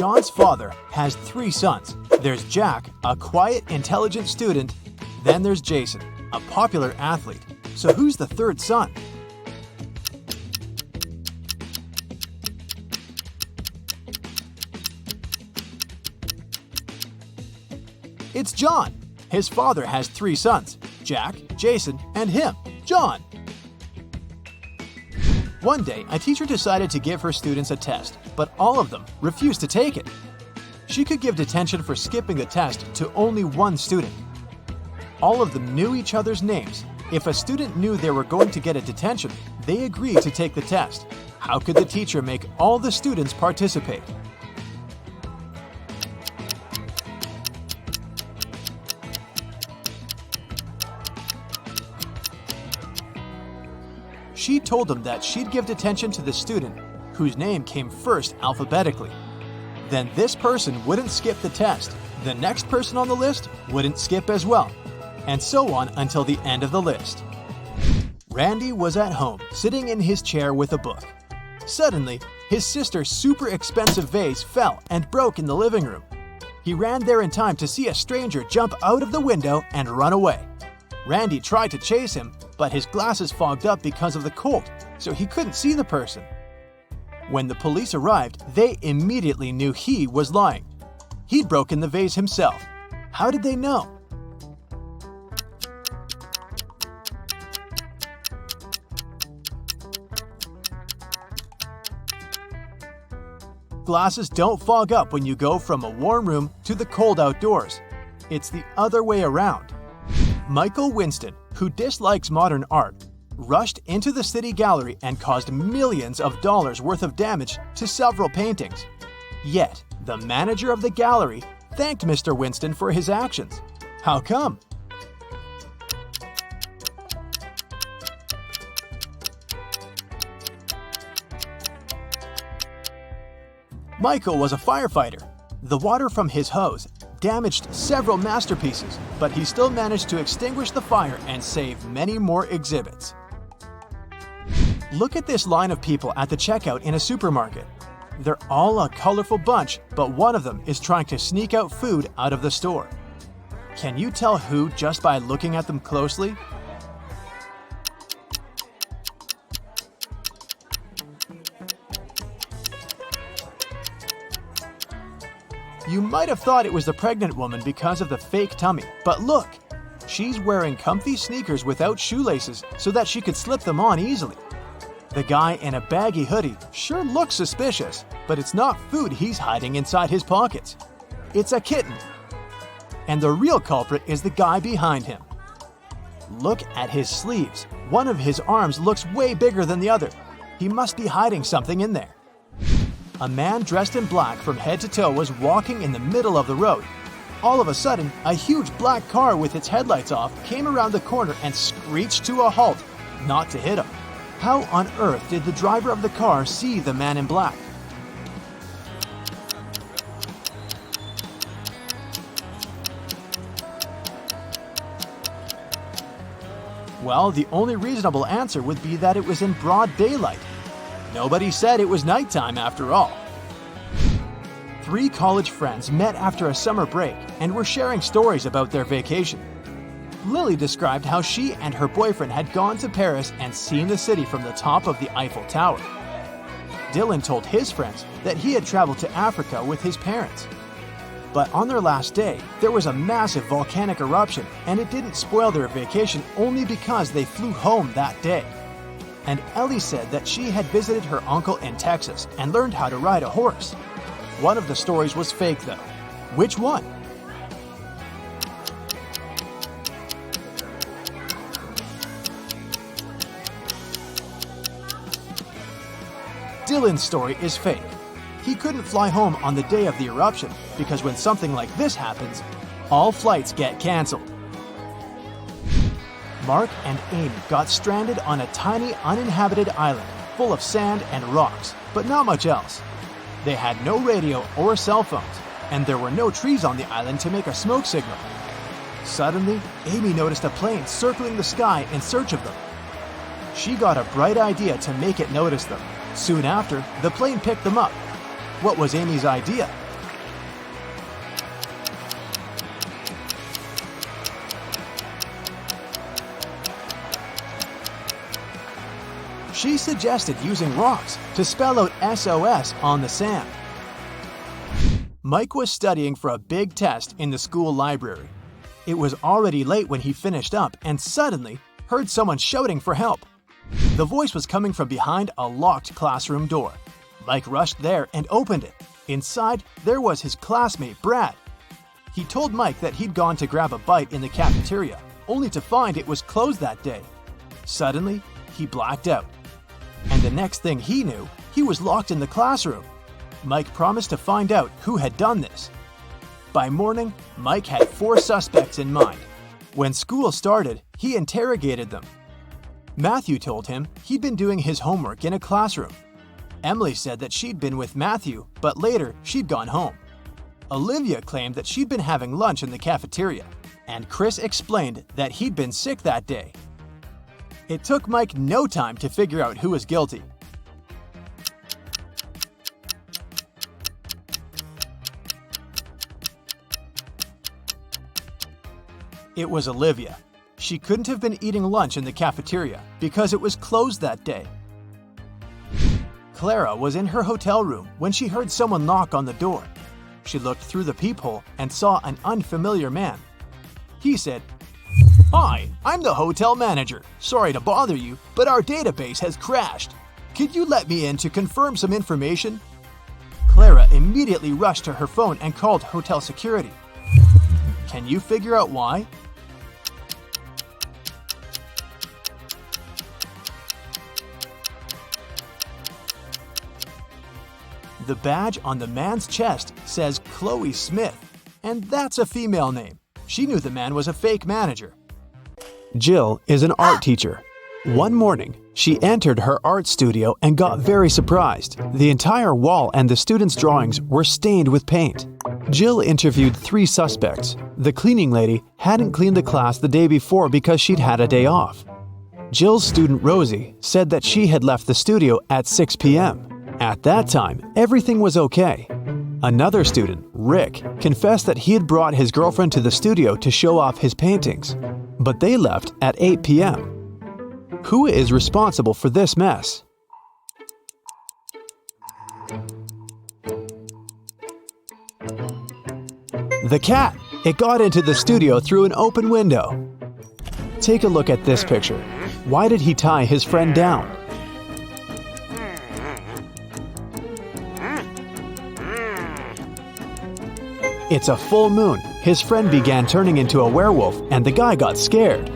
John's father has 3 sons. There's Jack, a quiet, intelligent student. Then there's Jason, a popular athlete. So who's the 3rd son? It's John. His father has 3 sons, Jack, Jason, and him, John. One day, a teacher decided to give her students a test, but all of them refused to take it. She could give detention for skipping the test to only one student. All of them knew each other's names. If a student knew they were going to get a detention, they agreed to take the test. How could the teacher make all the students participate? She told them that she'd give detention to the student whose name came first alphabetically. Then this person wouldn't skip the test. The next person on the list wouldn't skip as well, and so on until the end of the list. Randy was at home, sitting in his chair with a book. Suddenly, his sister's super expensive vase fell and broke in the living room. He ran there in time to see a stranger jump out of the window and run away. Randy tried to chase him, but his glasses fogged up because of the cold, so he couldn't see the person. When the police arrived, they immediately knew he was lying. He'd broken the vase himself. How did they know? Glasses don't fog up when you go from a warm room to the cold outdoors. It's the other way around. Michael Winston, who dislikes modern art, rushed into the city gallery and caused millions of dollars worth of damage to several paintings. Yet, the manager of the gallery thanked Mr. Winston for his actions. How come? Michael was a firefighter. The water from his hose damaged several masterpieces, but he still managed to extinguish the fire and save many more exhibits. Look at this line of people at the checkout in a supermarket. They're all a colorful bunch, but one of them is trying to sneak out food out of the store. Can you tell who just by looking at them closely? You might have thought it was the pregnant woman because of the fake tummy, but look! She's wearing comfy sneakers without shoelaces so that she could slip them on easily. The guy in a baggy hoodie sure looks suspicious, but it's not food he's hiding inside his pockets. It's a kitten. And the real culprit is the guy behind him. Look at his sleeves. One of his arms looks way bigger than the other. He must be hiding something in there. A man dressed in black from head to toe was walking in the middle of the road. All of a sudden, a huge black car with its headlights off came around the corner and screeched to a halt, not to hit him. How on earth did the driver of the car see the man in black? Well, the only reasonable answer would be that it was in broad daylight. Nobody said it was nighttime after all. 3 college friends met after a summer break and were sharing stories about their vacation. Lily described how she and her boyfriend had gone to Paris and seen the city from the top of the Eiffel Tower. Dylan told his friends that he had traveled to Africa with his parents. But on their last day, there was a massive volcanic eruption, and it didn't spoil their vacation only because they flew home that day. And Ellie said that she had visited her uncle in Texas and learned how to ride a horse. One of the stories was fake though. Which one? Dylan's story is fake. He couldn't fly home on the day of the eruption because when something like this happens, all flights get canceled. Mark and Amy got stranded on a tiny uninhabited island full of sand and rocks, but not much else. They had no radio or cell phones, and there were no trees on the island to make a smoke signal. Suddenly, Amy noticed a plane circling the sky in search of them. She got a bright idea to make it notice them. Soon after, the plane picked them up. What was Amy's idea? She suggested using rocks to spell out SOS on the sand. Mike was studying for a big test in the school library. It was already late when he finished up and suddenly heard someone shouting for help. The voice was coming from behind a locked classroom door. Mike rushed there and opened it. Inside, there was his classmate, Brad. He told Mike that he'd gone to grab a bite in the cafeteria, only to find it was closed that day. Suddenly, he blacked out. And the next thing he knew, he was locked in the classroom. Mike promised to find out who had done this. By morning, Mike had 4 suspects in mind. When school started, he interrogated them. Matthew told him he'd been doing his homework in a classroom. Emily said that she'd been with Matthew, but later she'd gone home. Olivia claimed that she'd been having lunch in the cafeteria, and Chris explained that he'd been sick that day. It took Mike no time to figure out who was guilty. It was Olivia. She couldn't have been eating lunch in the cafeteria because it was closed that day. Clara was in her hotel room when she heard someone knock on the door. She looked through the peephole and saw an unfamiliar man. He said, "Hi, I'm the hotel manager. Sorry to bother you, but our database has crashed. Could you let me in to confirm some information?" Clara immediately rushed to her phone and called hotel security. Can you figure out why? The badge on the man's chest says Chloe Smith, and that's a female name. She knew the man was a fake manager. Jill is an art teacher. One morning, she entered her art studio and got very surprised. The entire wall and the students' drawings were stained with paint. Jill interviewed 3 suspects. The cleaning lady hadn't cleaned the class the day before because she'd had a day off. Jill's student Rosie said that she had left the studio at 6 p.m. At that time, everything was okay. Another student, Rick, confessed that he had brought his girlfriend to the studio to show off his paintings, but they left at 8 p.m. Who is responsible for this mess? The cat! It got into the studio through an open window. Take a look at this picture. Why did he tie his friend down? It's a full moon. His friend began turning into a werewolf and the guy got scared.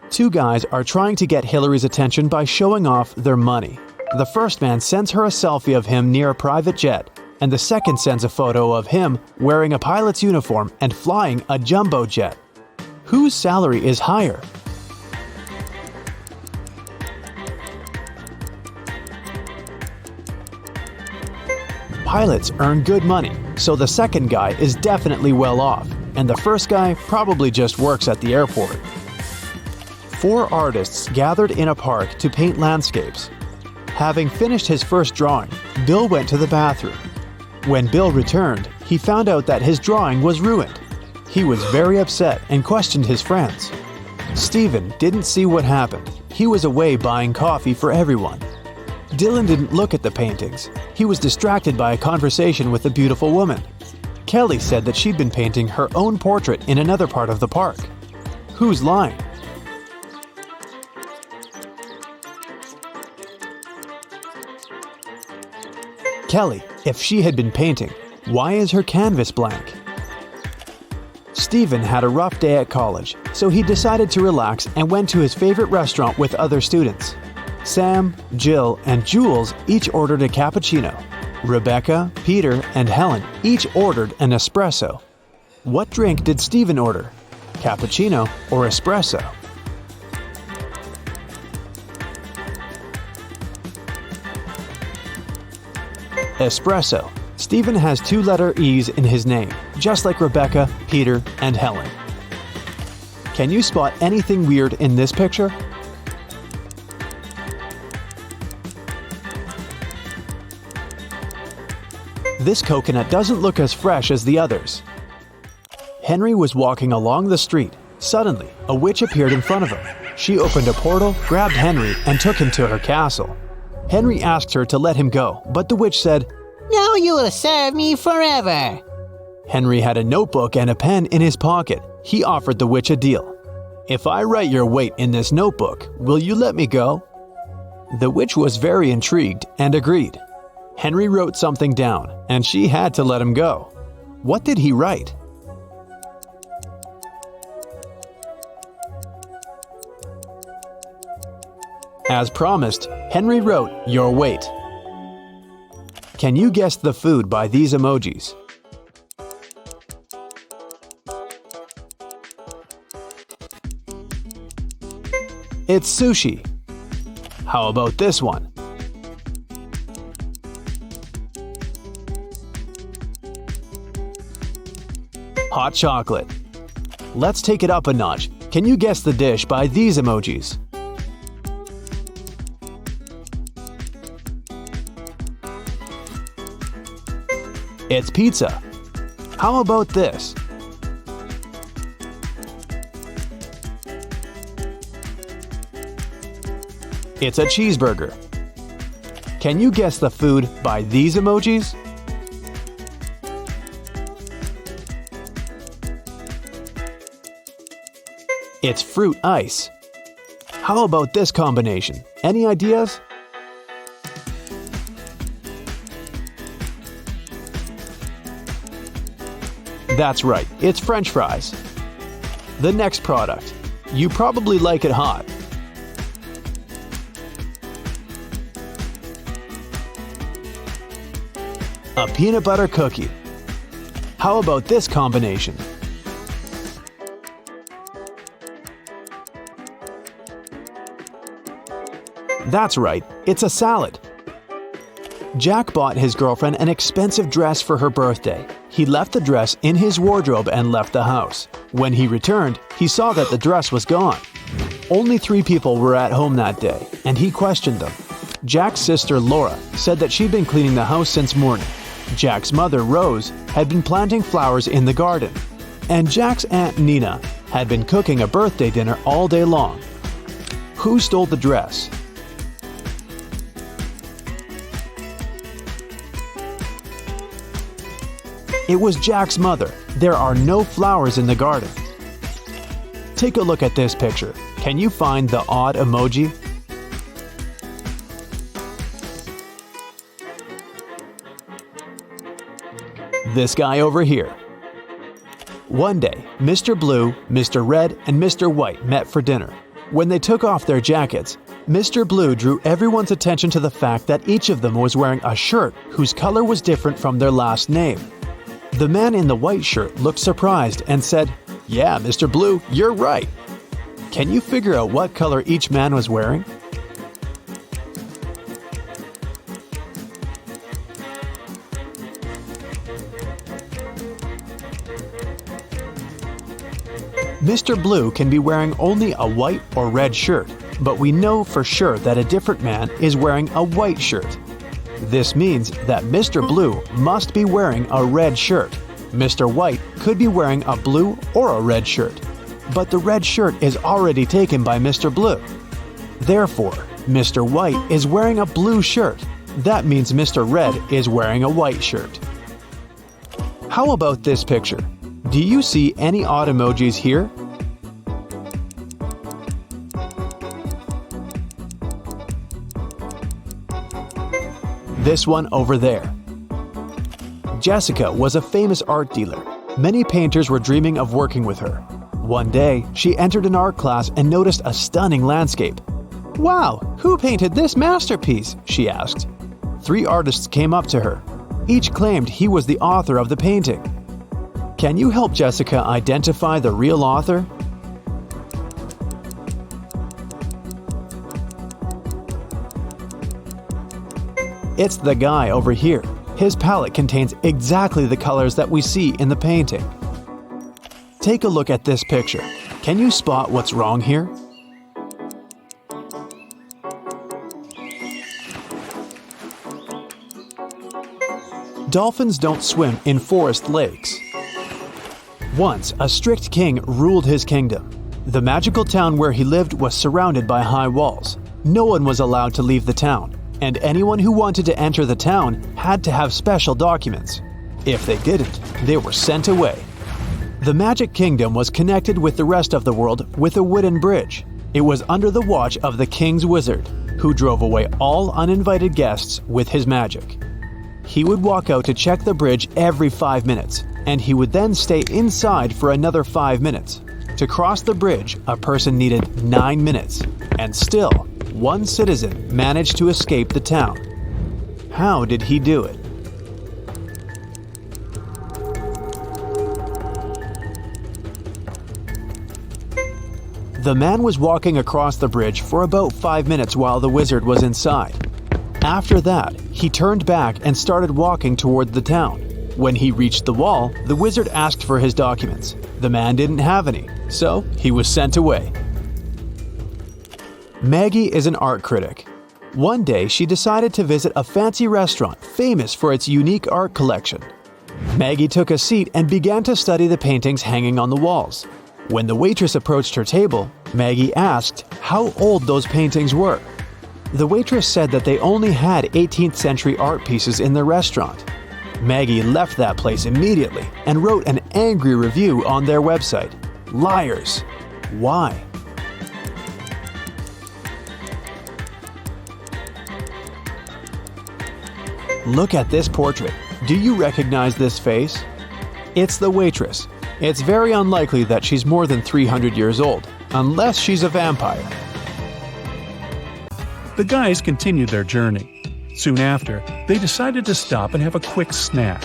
2 guys are trying to get Hillary's attention by showing off their money. The first man sends her a selfie of him near a private jet, and the second sends a photo of him wearing a pilot's uniform and flying a jumbo jet. Whose salary is higher? Pilots earn good money, so the second guy is definitely well off, and the first guy probably just works at the airport. 4 artists gathered in a park to paint landscapes. Having finished his first drawing, Bill went to the bathroom. When Bill returned, he found out that his drawing was ruined. He was very upset and questioned his friends. Steven didn't see what happened. He was away buying coffee for everyone. Dylan didn't look at the paintings. He was distracted by a conversation with a beautiful woman. Kelly said that she'd been painting her own portrait in another part of the park. Who's lying? Kelly, if she had been painting, why is her canvas blank? Steven had a rough day at college, so he decided to relax and went to his favorite restaurant with other students. Sam, Jill, and Jules each ordered a cappuccino. Rebecca, Peter, and Helen each ordered an espresso. What drink did Steven order? Cappuccino or espresso? Espresso. Steven has 2-letter E's in his name, just like Rebecca, Peter, and Helen. Can you spot anything weird in this picture? This coconut doesn't look as fresh as the others. Henry was walking along the street. Suddenly, a witch appeared in front of him. She opened a portal, grabbed Henry, and took him to her castle. Henry asked her to let him go, but the witch said, "Now you will serve me forever." Henry had a notebook and a pen in his pocket. He offered the witch a deal. "If I write your weight in this notebook, will you let me go?" The witch was very intrigued and agreed. Henry wrote something down, and she had to let him go. What did he write? As promised, Henry wrote your weight. Can you guess the food by these emojis? It's sushi. How about this one? Hot chocolate. Let's take it up a notch. Can you guess the dish by these emojis? It's pizza. How about this? It's a cheeseburger. Can you guess the food by these emojis? It's fruit ice. How about this combination? Any ideas? That's right, it's French fries. The next product. You probably like it hot. A peanut butter cookie. How about this combination? That's right, it's a salad. Jack bought his girlfriend an expensive dress for her birthday. He left the dress in his wardrobe and left the house. When he returned, he saw that the dress was gone. Only 3 people were at home that day, and he questioned them. Jack's sister Laura said that she'd been cleaning the house since morning. Jack's mother Rose had been planting flowers in the garden. And Jack's aunt Nina had been cooking a birthday dinner all day long. Who stole the dress? It was Jack's mother. There are no flowers in the garden. Take a look at this picture. Can you find the odd emoji? This guy over here. One day, Mr. Blue, Mr. Red, and Mr. White met for dinner. When they took off their jackets, Mr. Blue drew everyone's attention to the fact that each of them was wearing a shirt whose color was different from their last name. The man in the white shirt looked surprised and said, "Yeah, Mr. Blue, you're right." Can you figure out what color each man was wearing? Mr. Blue can be wearing only a white or red shirt, but we know for sure that a different man is wearing a white shirt. This means that Mr. Blue must be wearing a red shirt. Mr. White could be wearing a blue or a red shirt, but the red shirt is already taken by Mr. Blue. Therefore, Mr. White is wearing a blue shirt. That means Mr. Red is wearing a white shirt. How about this picture? Do you see any odd emojis here? This one over there. Jessica was a famous art dealer. Many painters were dreaming of working with her. One day, she entered an art class and noticed a stunning landscape. "Wow, who painted this masterpiece?" she asked. 3 artists came up to her. Each claimed he was the author of the painting. Can you help Jessica identify the real author? It's the guy over here. His palette contains exactly the colors that we see in the painting. Take a look at this picture. Can you spot what's wrong here? Dolphins don't swim in forest lakes. Once, a strict king ruled his kingdom. The magical town where he lived was surrounded by high walls. No one was allowed to leave the town, and anyone who wanted to enter the town had to have special documents. If they didn't, they were sent away. The Magic Kingdom was connected with the rest of the world with a wooden bridge. It was under the watch of the King's Wizard, who drove away all uninvited guests with his magic. He would walk out to check the bridge every 5 minutes, and he would then stay inside for another 5 minutes. To cross the bridge, a person needed 9 minutes, and still, one citizen managed to escape the town. How did he do it? The man was walking across the bridge for about 5 minutes while the wizard was inside. After that, he turned back and started walking toward the town. When he reached the wall, the wizard asked for his documents. The man didn't have any, so he was sent away. Maggie is an art critic. One day, she decided to visit a fancy restaurant famous for its unique art collection. Maggie took a seat and began to study the paintings hanging on the walls. When the waitress approached her table, Maggie asked how old those paintings were. The waitress said that they only had 18th century art pieces in the restaurant. Maggie left that place immediately and wrote an angry review on their website. Liars. Why? Look at this portrait. Do you recognize this face? It's the waitress. It's very unlikely that she's more than 300 years old, unless she's a vampire. The guys continued their journey. Soon after, they decided to stop and have a quick snack.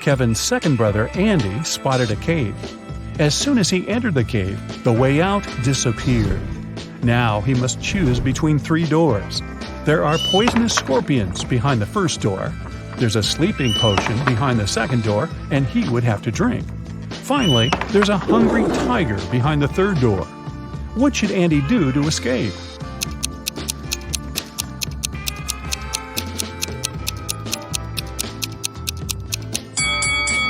Kevin's second brother, Andy, spotted a cave. As soon as he entered the cave, the way out disappeared. Now he must choose between 3 doors. There are poisonous scorpions behind the first door. There's a sleeping potion behind the second door, and he would have to drink. Finally, there's a hungry tiger behind the third door. What should Andy do to escape?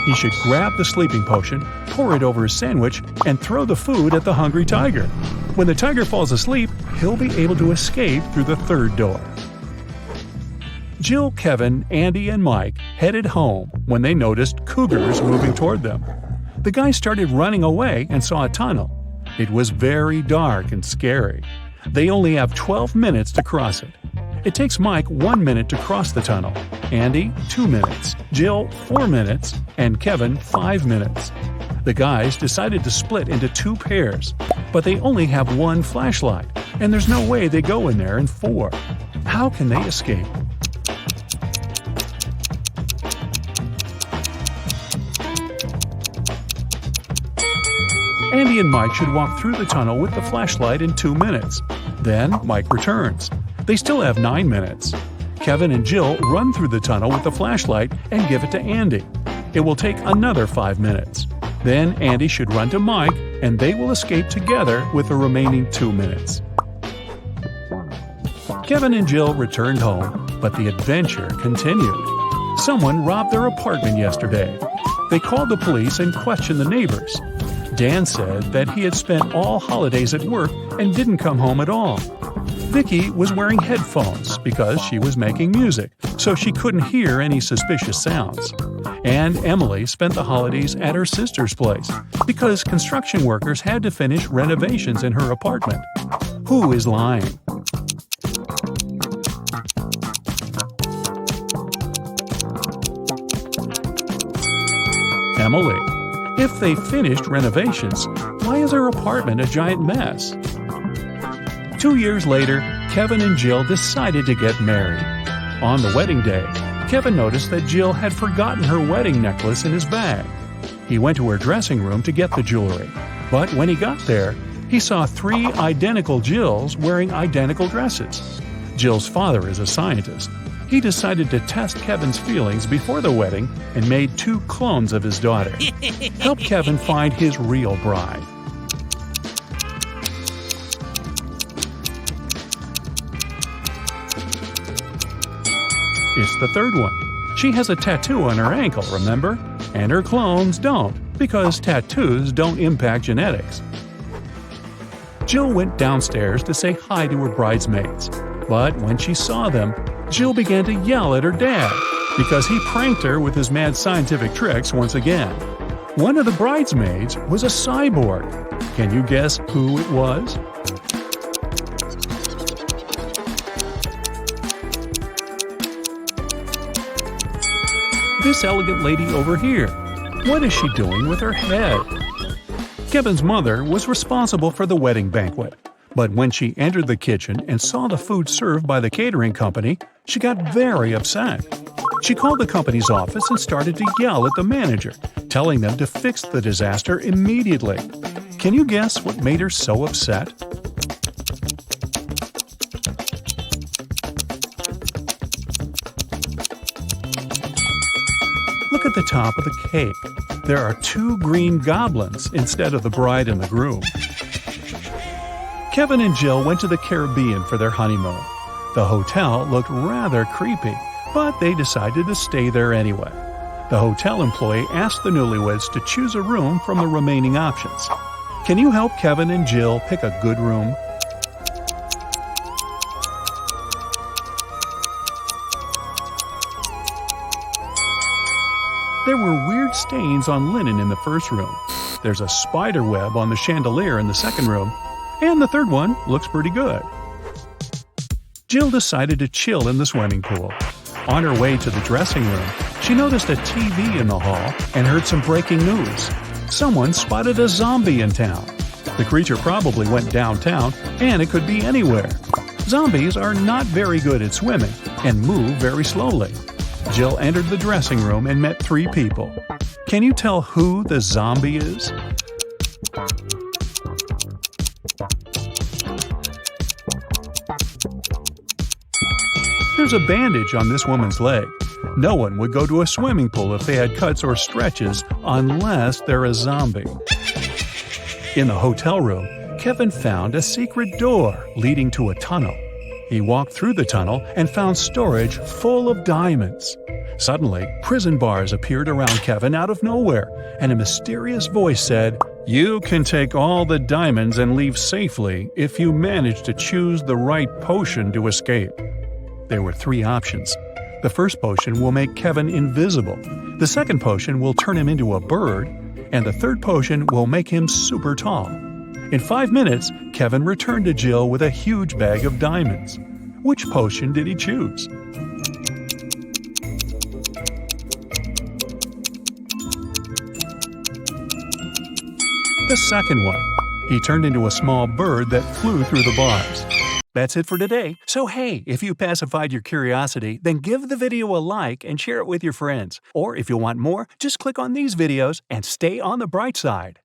He should grab the sleeping potion, pour it over his sandwich, and throw the food at the hungry tiger. When the tiger falls asleep, he'll be able to escape through the third door. Jill, Kevin, Andy, and Mike headed home when they noticed cougars moving toward them. The guys started running away and saw a tunnel. It was very dark and scary. They only have 12 minutes to cross it. It takes Mike 1 minute to cross the tunnel, Andy 2 minutes, Jill 4 minutes, and Kevin 5 minutes. The guys decided to split into 2 pairs, but they only have 1 flashlight, and there's no way they go in there in 4. How can they escape? Andy and Mike should walk through the tunnel with the flashlight in 2 minutes. Then Mike returns. They still have 9 minutes. Kevin and Jill run through the tunnel with the flashlight and give it to Andy. It will take another 5 minutes. Then Andy should run to Mike, and they will escape together with the remaining 2 minutes. Kevin and Jill returned home, but the adventure continued. Someone robbed their apartment yesterday. They called the police and questioned the neighbors. Dan said that he had spent all holidays at work and didn't come home at all. Vicky was wearing headphones because she was making music, so she couldn't hear any suspicious sounds. And Emily spent the holidays at her sister's place because construction workers had to finish renovations in her apartment. Who is lying? Emily. If they finished renovations, why is her apartment a giant mess? 2 years later, Kevin and Jill decided to get married. On the wedding day, Kevin noticed that Jill had forgotten her wedding necklace in his bag. He went to her dressing room to get the jewelry, but when he got there, he saw 3 identical Jills wearing identical dresses. Jill's father is a scientist. He decided to test Kevin's feelings before the wedding and made 2 clones of his daughter. Help Kevin find his real bride. It's the third one. She has a tattoo on her ankle, remember? And her clones don't, because tattoos don't impact genetics. Jill went downstairs to say hi to her bridesmaids. But when she saw them, Jill began to yell at her dad because he pranked her with his mad scientific tricks once again. One of the bridesmaids was a cyborg. Can you guess who it was? This elegant lady over here. What is she doing with her head? Kevin's mother was responsible for the wedding banquet, but when she entered the kitchen and saw the food served by the catering company, she got very upset. She called the company's office and started to yell at the manager, telling them to fix the disaster immediately. Can you guess what made her so upset? Look at the top of the cake. There are 2 green goblins instead of the bride and the groom. Kevin and Jill went to the Caribbean for their honeymoon. The hotel looked rather creepy, but they decided to stay there anyway. The hotel employee asked the newlyweds to choose a room from the remaining options. Can you help Kevin and Jill pick a good room? There were weird stains on linen in the first room. There's a spider web on the chandelier in the second room, and the third one looks pretty good. Jill decided to chill in the swimming pool. On her way to the dressing room, she noticed a TV in the hall and heard some breaking news. Someone spotted a zombie in town. The creature probably went downtown, and it could be anywhere. Zombies are not very good at swimming and move very slowly. Jill entered the dressing room and met 3 people. Can you tell who the zombie is? There's a bandage on this woman's leg. No one would go to a swimming pool if they had cuts or stretches unless they're a zombie. In the hotel room, Kevin found a secret door leading to a tunnel. He walked through the tunnel and found storage full of diamonds. Suddenly, prison bars appeared around Kevin out of nowhere, and a mysterious voice said, "You can take all the diamonds and leave safely if you manage to choose the right potion to escape." There were 3 options. The first potion will make Kevin invisible, the second potion will turn him into a bird, and the third potion will make him super tall. In 5 minutes, Kevin returned to Jill with a huge bag of diamonds. Which potion did he choose? The second one. He turned into a small bird that flew through the bars. That's it for today. So hey, if you pacified your curiosity, then give the video a like and share it with your friends. Or if you want more, just click on these videos and stay on the bright side.